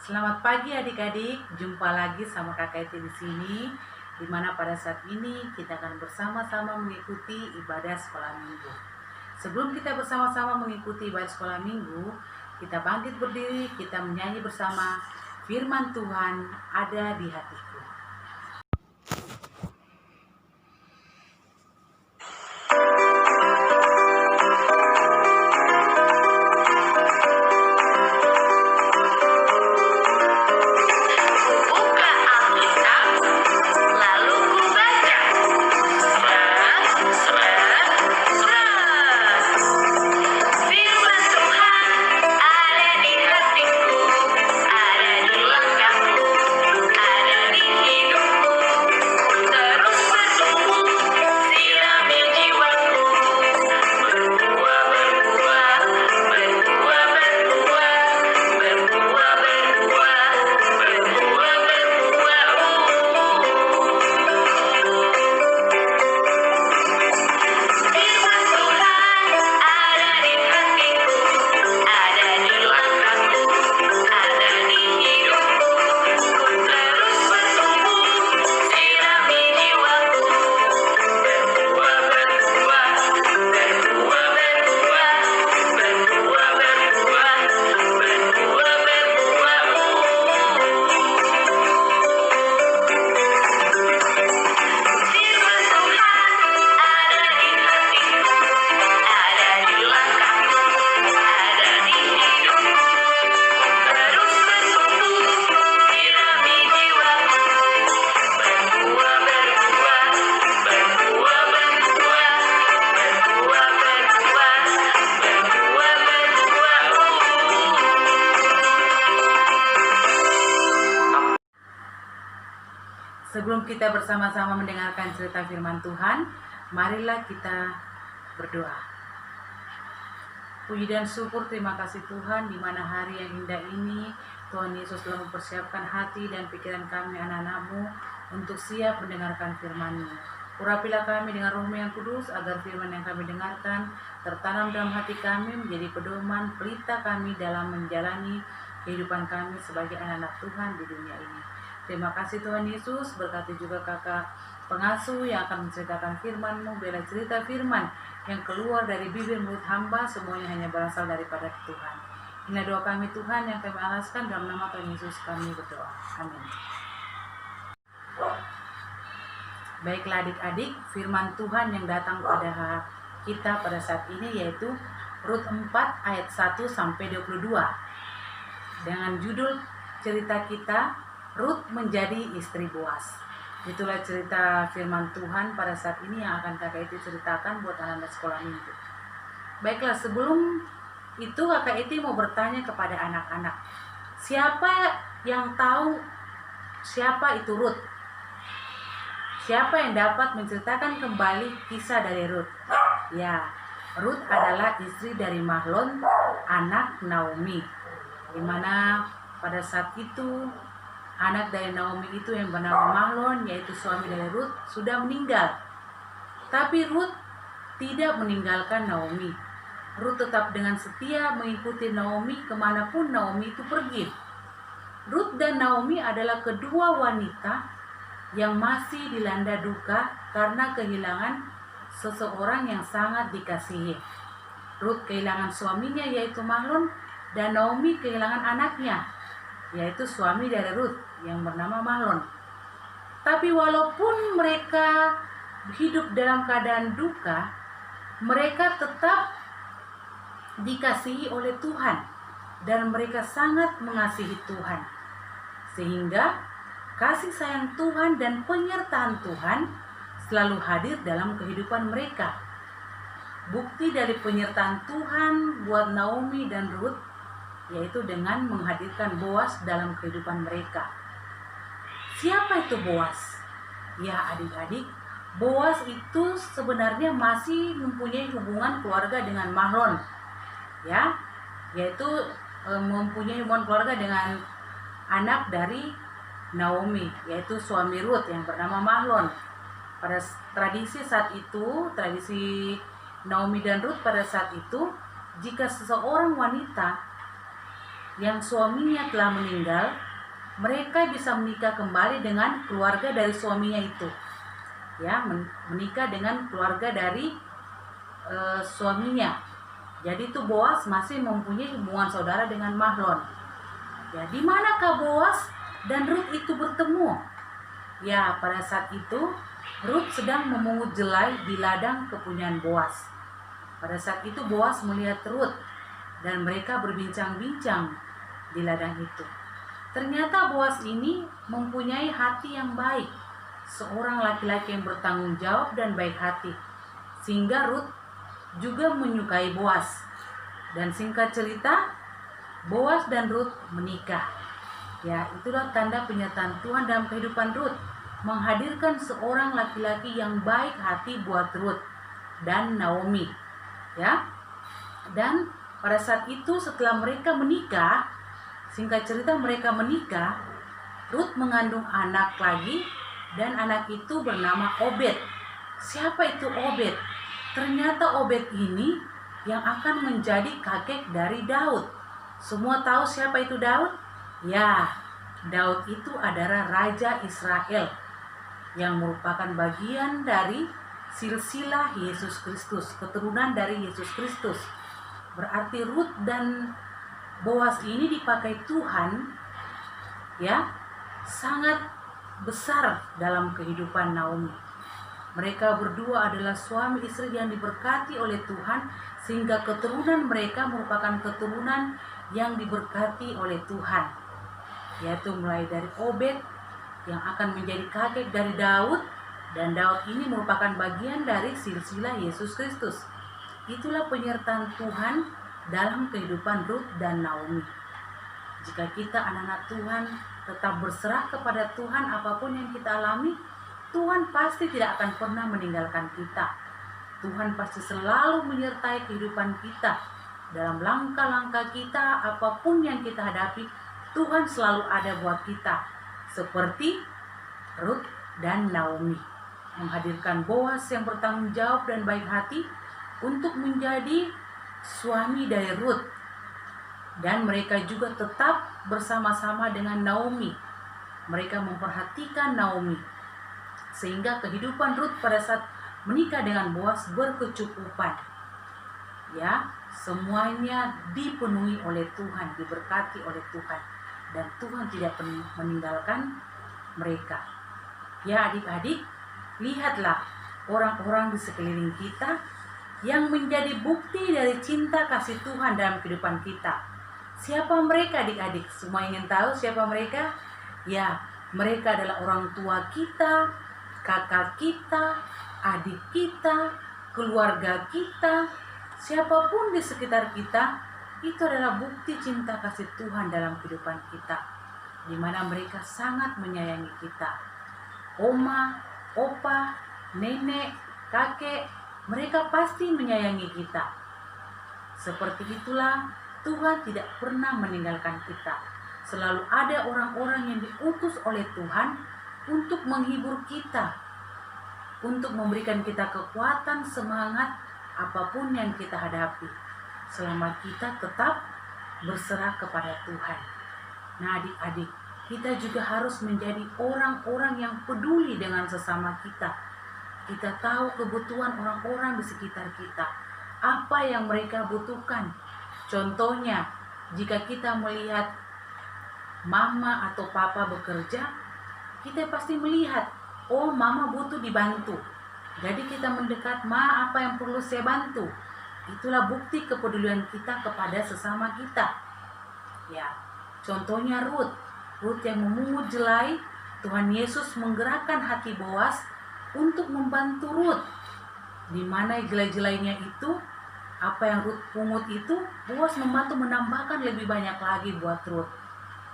Selamat pagi adik-adik, jumpa lagi sama Kakak Eti di sini, di mana pada saat ini kita akan bersama-sama mengikuti ibadah sekolah minggu. Sebelum kita bersama-sama mengikuti ibadah sekolah minggu, kita bangkit berdiri, kita menyanyi bersama firman Tuhan ada di hatiku. Sebelum kita bersama-sama mendengarkan cerita firman Tuhan, marilah kita berdoa. Puji dan syukur, terima kasih Tuhan, di mana hari yang indah ini Tuhan Yesus telah mempersiapkan hati dan pikiran kami anak-anak-Mu untuk siap mendengarkan firman-Mu. Urapilah kami dengan Roh-Mu yang kudus, agar firman yang kami dengarkan tertanam dalam hati kami, menjadi pedoman pelita kami dalam menjalani kehidupan kami sebagai anak-anak Tuhan di dunia ini. Terima kasih Tuhan Yesus, berkati juga kakak pengasuh yang akan menceritakan firman-Mu, biarlah cerita firman yang keluar dari bibir mulut hamba semuanya hanya berasal daripada Tuhan. Inilah doa kami Tuhan yang kami alaskan dalam nama Tuhan Yesus kami berdoa. Amin. Baiklah adik-adik, firman Tuhan yang datang pada kita pada saat ini yaitu Rut 4 ayat 1 sampai 22. Dengan judul cerita kita, Rut menjadi istri Boas. Itulah cerita firman Tuhan pada saat ini yang akan kakak Eti ceritakan buat anak-anak sekolah minggu. Baiklah, sebelum itu kakak Eti mau bertanya kepada anak-anak, siapa yang tahu siapa itu Rut? Siapa yang dapat menceritakan kembali kisah dari Rut? Ya, Rut adalah istri dari Mahlon, anak Naomi, di mana pada saat itu anak dari Naomi itu yang bernama Mahlon, yaitu suami dari Rut, sudah meninggal. Tapi Rut tidak meninggalkan Naomi. Rut tetap dengan setia mengikuti Naomi kemanapun Naomi itu pergi. Rut dan Naomi adalah kedua wanita yang masih dilanda duka karena kehilangan seseorang yang sangat dikasihi. Rut kehilangan suaminya yaitu Mahlon, dan Naomi kehilangan anaknya yaitu suami dari Rut yang bernama Mahlon. Tapi walaupun mereka hidup dalam keadaan duka, mereka tetap dikasihi oleh Tuhan dan mereka sangat mengasihi Tuhan. Sehingga kasih sayang Tuhan dan penyertaan Tuhan selalu hadir dalam kehidupan mereka. Bukti dari penyertaan Tuhan buat Naomi dan Rut yaitu dengan menghadirkan Boas dalam kehidupan mereka. Siapa itu Boas? Ya adik-adik, Boas itu sebenarnya masih mempunyai hubungan keluarga dengan Mahlon, ya, yaitu mempunyai hubungan keluarga dengan anak dari Naomi, yaitu suami Rut yang bernama Mahlon. Pada tradisi saat itu, tradisi Naomi dan Rut pada saat itu, jika seseorang wanita yang suaminya telah meninggal, mereka bisa menikah kembali dengan keluarga dari suaminya itu. Ya, menikah dengan keluarga dari suaminya. Jadi itu Boas masih mempunyai hubungan saudara dengan Mahlon. Ya, di manakah Boas dan Ruth itu bertemu? Ya, pada saat itu Ruth sedang memungut jelai di ladang kepunyaan Boas. Pada saat itu Boas melihat Ruth dan mereka berbincang-bincang di ladang itu. Ternyata Boas ini mempunyai hati yang baik, seorang laki-laki yang bertanggung jawab dan baik hati, sehingga Ruth juga menyukai Boas. Dan singkat cerita, Boas dan Ruth menikah. Ya, itulah tanda penyertaan Tuhan dalam kehidupan Ruth, menghadirkan seorang laki-laki yang baik hati buat Ruth dan Naomi. Ya. Dan pada saat itu setelah mereka menikah, singkat cerita mereka menikah, Ruth mengandung anak lagi dan anak itu bernama Obed. Siapa itu Obed? Ternyata Obed ini yang akan menjadi kakek dari Daud. Semua tahu siapa itu Daud? Ya, Daud itu adalah Raja Israel yang merupakan bagian dari silsilah Yesus Kristus, keturunan dari Yesus Kristus. Berarti Ruth dan Boas ini dipakai Tuhan, ya, sangat besar dalam kehidupan Naomi. Mereka berdua adalah suami istri yang diberkati oleh Tuhan, sehingga keturunan mereka merupakan keturunan yang diberkati oleh Tuhan, yaitu mulai dari Obed yang akan menjadi kakek dari Daud, dan Daud ini merupakan bagian dari silsilah Yesus Kristus. Itulah penyertaan Tuhan dalam kehidupan Ruth dan Naomi. Jika kita anak-anak Tuhan tetap berserah kepada Tuhan, apapun yang kita alami, Tuhan pasti tidak akan pernah meninggalkan kita. Tuhan pasti selalu menyertai kehidupan kita. Dalam langkah-langkah kita, apapun yang kita hadapi, Tuhan selalu ada buat kita. Seperti Ruth dan Naomi, menghadirkan Boas yang bertanggung jawab dan baik hati untuk menjadi suami dari Ruth. Dan mereka juga tetap bersama-sama dengan Naomi. Mereka memperhatikan Naomi, sehingga kehidupan Ruth pada saat menikah dengan Boas berkecukupan. Ya, semuanya dipenuhi oleh Tuhan, diberkati oleh Tuhan, dan Tuhan tidak meninggalkan mereka. Ya adik-adik, lihatlah orang-orang di sekeliling kita yang menjadi bukti dari cinta kasih Tuhan dalam kehidupan kita. Siapa mereka adik-adik? Semua ingin tahu siapa mereka? Ya, mereka adalah orang tua kita, kakak kita, adik kita, keluarga kita, siapapun di sekitar kita. Itu adalah bukti cinta kasih Tuhan dalam kehidupan kita, di mana mereka sangat menyayangi kita. Oma, opa, nenek, kakek, mereka pasti menyayangi kita. Seperti itulah Tuhan tidak pernah meninggalkan kita. Selalu ada orang-orang yang diutus oleh Tuhan untuk menghibur kita, untuk memberikan kita kekuatan, semangat, apapun yang kita hadapi, selama kita tetap berserah kepada Tuhan. Nah adik-adik, kita juga harus menjadi orang-orang yang peduli dengan sesama kita. Kita tahu kebutuhan orang-orang di sekitar kita, apa yang mereka butuhkan. Contohnya, jika kita melihat mama atau papa bekerja, kita pasti melihat, oh mama butuh dibantu. Jadi kita mendekat, ma apa yang perlu saya bantu. Itulah bukti kepedulian kita kepada sesama kita. Ya, contohnya Ruth. Ruth yang memungut jelai, Tuhan Yesus menggerakkan hati Boas untuk membantu Ruth. Di mana jelai-jelainya itu, apa yang Ruth pungut itu, Boas membantu menambahkan lebih banyak lagi buat Ruth.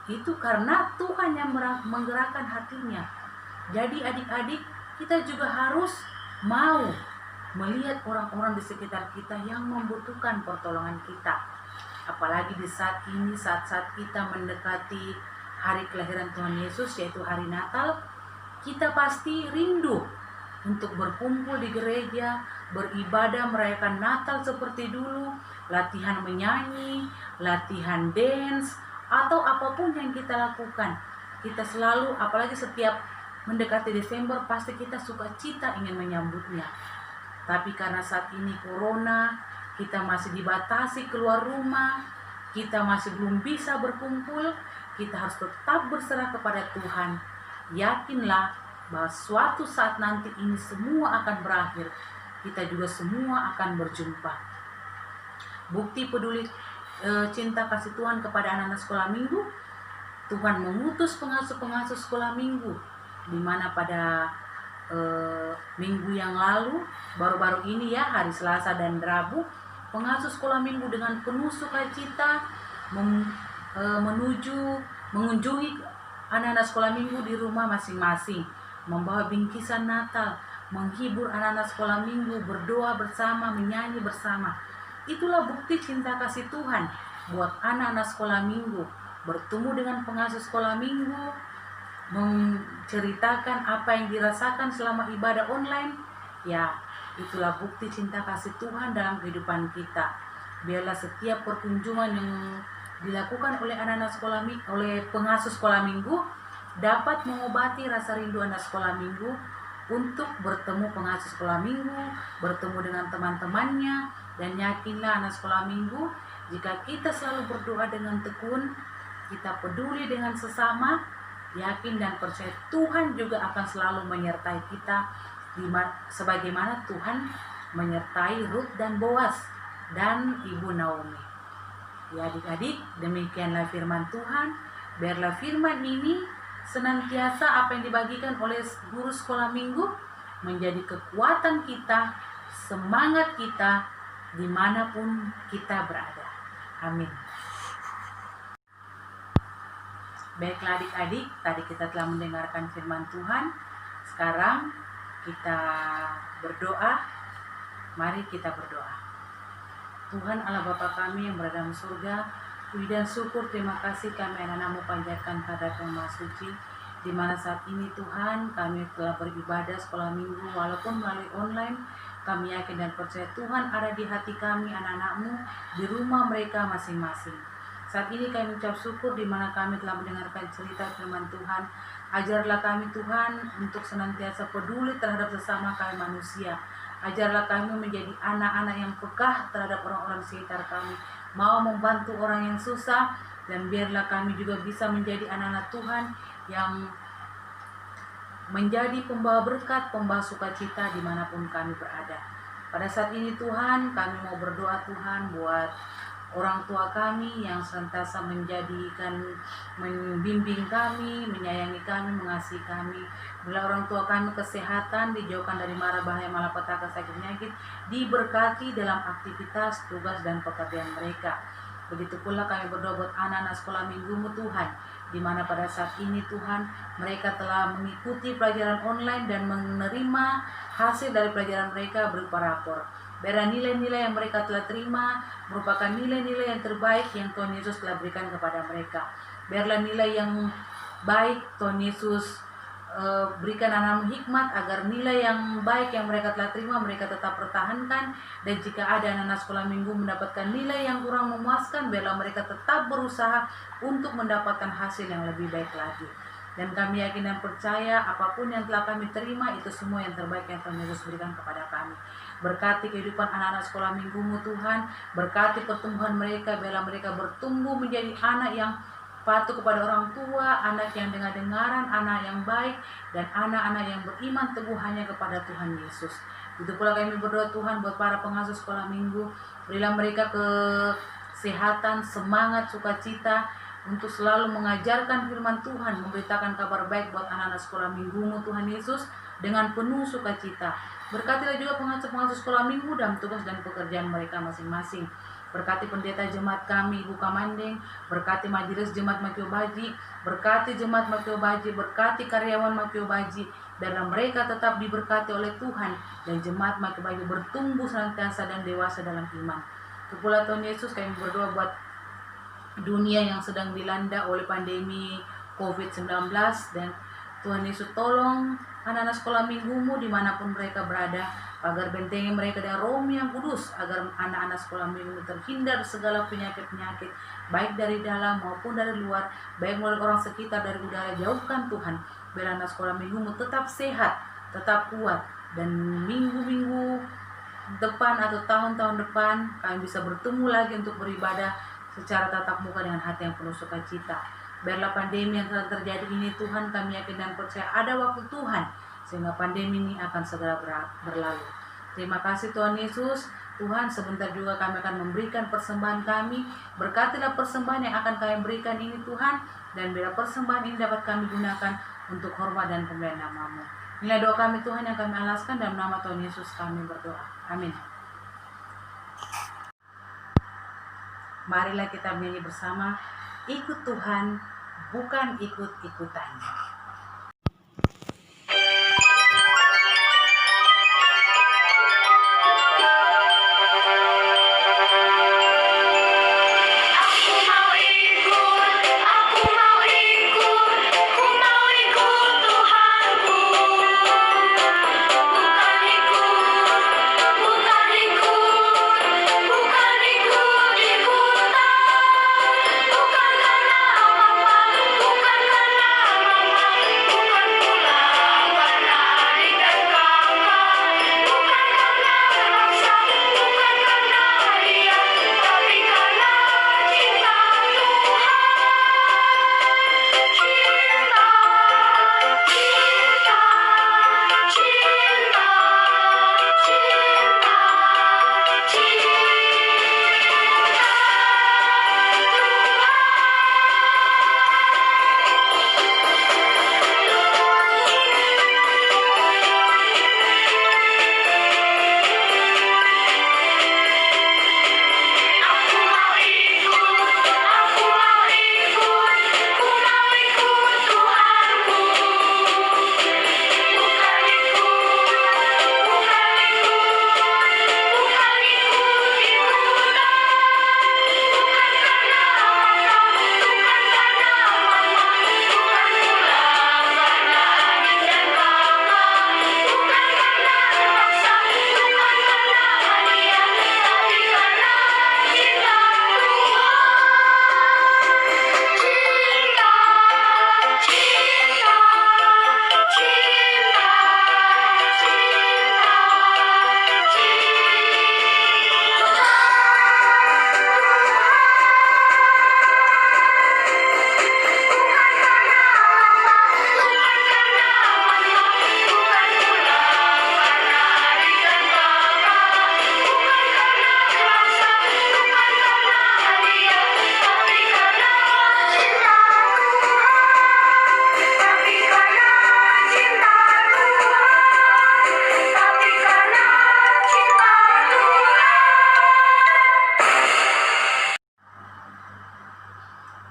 Itu karena Tuhan yang menggerakkan hatinya. Jadi adik-adik, kita juga harus mau melihat orang-orang di sekitar kita yang membutuhkan pertolongan kita. Apalagi di saat ini, saat-saat kita mendekati hari kelahiran Tuhan Yesus, yaitu hari Natal, kita pasti rindu untuk berkumpul di gereja, beribadah, merayakan Natal seperti dulu, latihan menyanyi, latihan dance, atau apapun yang kita lakukan, kita selalu, apalagi setiap mendekati Desember, pasti kita sukacita ingin menyambutnya. Tapi karena saat ini corona, kita masih dibatasi keluar rumah, kita masih belum bisa berkumpul, kita harus tetap berserah kepada Tuhan. Yakinlah bahwa suatu saat nanti ini semua akan berakhir. Kita juga semua akan berjumpa. Bukti peduli cinta kasih Tuhan kepada anak-anak sekolah minggu, Tuhan mengutus pengasuh-pengasuh sekolah minggu, di mana pada minggu yang lalu, baru-baru ini ya, hari Selasa dan Rabu, pengasuh sekolah minggu dengan penuh sukacita mengunjungi anak-anak sekolah minggu di rumah masing-masing, membawa bingkisan Natal, menghibur anak-anak sekolah minggu, berdoa bersama, menyanyi bersama. Itulah bukti cinta kasih Tuhan buat anak-anak sekolah minggu, bertemu dengan pengasuh sekolah minggu, menceritakan apa yang dirasakan selama ibadah online. Ya, itulah bukti cinta kasih Tuhan dalam kehidupan kita. Biarlah setiap perkunjungan yang dilakukan oleh anak-anak sekolah minggu, oleh pengasuh sekolah minggu, dapat mengobati rasa rindu anak sekolah minggu untuk bertemu pengasuh sekolah minggu, bertemu dengan teman-temannya. Dan yakinlah anak sekolah minggu, jika kita selalu berdoa dengan tekun, kita peduli dengan sesama, yakin dan percaya Tuhan juga akan selalu menyertai kita, sebagaimana Tuhan menyertai Ruth dan Boaz dan Ibu Naomi. Ya adik-adik, demikianlah firman Tuhan. Biarlah firman ini senantiasa apa yang dibagikan oleh guru sekolah minggu menjadi kekuatan kita, semangat kita dimanapun kita berada. Amin. Baiklah adik-adik, tadi kita telah mendengarkan firman Tuhan. Sekarang kita berdoa. Mari kita berdoa. Tuhan Allah Bapa kami yang berada di surga, puji dan syukur, terima kasih kami anak-anak-Mu panjatkan hadirat yang Maha Suci, di mana saat ini Tuhan kami telah beribadah sekolah minggu walaupun melalui online. Kami yakin dan percaya Tuhan ada di hati kami anak-anak-Mu, di rumah mereka masing-masing. Saat ini kami mengucap syukur di mana kami telah mendengarkan cerita firman Tuhan. Ajarlah kami Tuhan untuk senantiasa peduli terhadap sesama kami manusia. Ajarlah kami menjadi anak-anak yang peka terhadap orang-orang sekitar kami, mau membantu orang yang susah, dan biarlah kami juga bisa menjadi anak-anak Tuhan yang menjadi pembawa berkat, pembawa sukacita dimanapun kami berada. Pada saat ini Tuhan, kami mau berdoa Tuhan buat orang tua kami yang senantiasa membimbing kami, menyayangi kami, mengasihi kami. Bila orang tua kami kesehatan, dijauhkan dari mara bahaya, malapetaka, sakit penyakit, diberkati dalam aktivitas, tugas, dan pekerjaan mereka. Begitu pula kami berdoa buat anak-anak sekolah minggu-Mu Tuhan, di mana pada saat ini Tuhan mereka telah mengikuti pelajaran online dan menerima hasil dari pelajaran mereka berupa rapor. Biarlah nilai-nilai yang mereka telah terima merupakan nilai-nilai yang terbaik yang Tuhan Yesus telah berikan kepada mereka. Biarlah nilai yang baik Tuhan Yesus berikan anak-anak hikmat agar nilai yang baik yang mereka telah terima mereka tetap pertahankan. Dan jika ada anak-anak sekolah minggu mendapatkan nilai yang kurang memuaskan, biarlah mereka tetap berusaha untuk mendapatkan hasil yang lebih baik lagi. Dan kami yakin dan percaya apapun yang telah kami terima itu semua yang terbaik yang Tuhan Yesus berikan kepada kami. Berkati kehidupan anak-anak sekolah minggu-Mu Tuhan, berkati pertumbuhan mereka, biarlah mereka bertumbuh menjadi anak yang patuh kepada orang tua, anak yang dengar-dengaran, anak yang baik, dan anak-anak yang beriman teguh hanya kepada Tuhan Yesus. Itu pula kami berdoa Tuhan buat para pengasuh sekolah minggu, berilah mereka kesehatan, semangat, sukacita untuk selalu mengajarkan firman Tuhan, memberitakan kabar baik buat anak-anak sekolah minggu-Mu Tuhan Yesus dengan penuh sukacita. Berkatilah juga pengasuh-pengasuh sekolah minggu dalam tugas dan pekerjaan mereka masing-masing. Berkati pendeta jemaat kami Ibu Kamandeng, berkati majelis jemaat Makio Baji, berkati jemaat Makio Baji, berkati karyawan Makio Baji, dalam mereka tetap diberkati oleh Tuhan, dan jemaat Makio Baji bertumbuh senantiasa dan dewasa dalam iman. Kepula Tuhan Yesus, kami berdoa buat dunia yang sedang dilanda oleh pandemi COVID-19, dan Tuhan Yesus tolong anak-anak sekolah minggumu dimanapun mereka berada, agar bentengi mereka dengan roh yang kudus, agar anak-anak sekolah minggu terhindar segala penyakit-penyakit, baik dari dalam maupun dari luar, baik melalui orang sekitar, dari udara. Jauhkan Tuhan, biar anak sekolah minggumu tetap sehat, tetap kuat, dan minggu-minggu depan atau tahun-tahun depan kami bisa bertemu lagi untuk beribadah secara tatap muka dengan hati yang penuh sukacita. Biarlah pandemi yang telah terjadi ini, Tuhan, kami yakin dan percaya ada waktu Tuhan, sehingga pandemi ini akan segera berlalu. Terima kasih Tuhan Yesus. Tuhan, sebentar juga kami akan memberikan persembahan kami. Berkatilah persembahan yang akan kami berikan ini Tuhan, dan bila persembahan ini dapat kami gunakan untuk hormat dan kemuliaan nama-Mu. Inilah doa kami Tuhan yang kami alaskan, dalam nama Tuhan Yesus kami berdoa. Amin. Marilah kita menyanyi bersama, ikut Tuhan, bukan ikut-ikutan.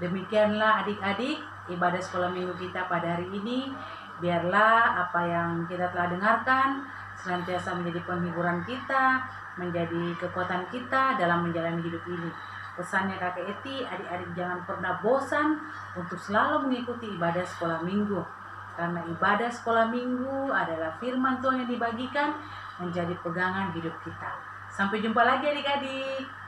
Demikianlah adik-adik ibadah sekolah minggu kita pada hari ini. Biarlah apa yang kita telah dengarkan senantiasa menjadi penghiburan kita, menjadi kekuatan kita dalam menjalani hidup ini. Pesannya Kakek Eti, adik-adik jangan pernah bosan untuk selalu mengikuti ibadah sekolah minggu. Karena ibadah sekolah minggu adalah firman Tuhan yang dibagikan menjadi pegangan hidup kita. Sampai jumpa lagi adik-adik.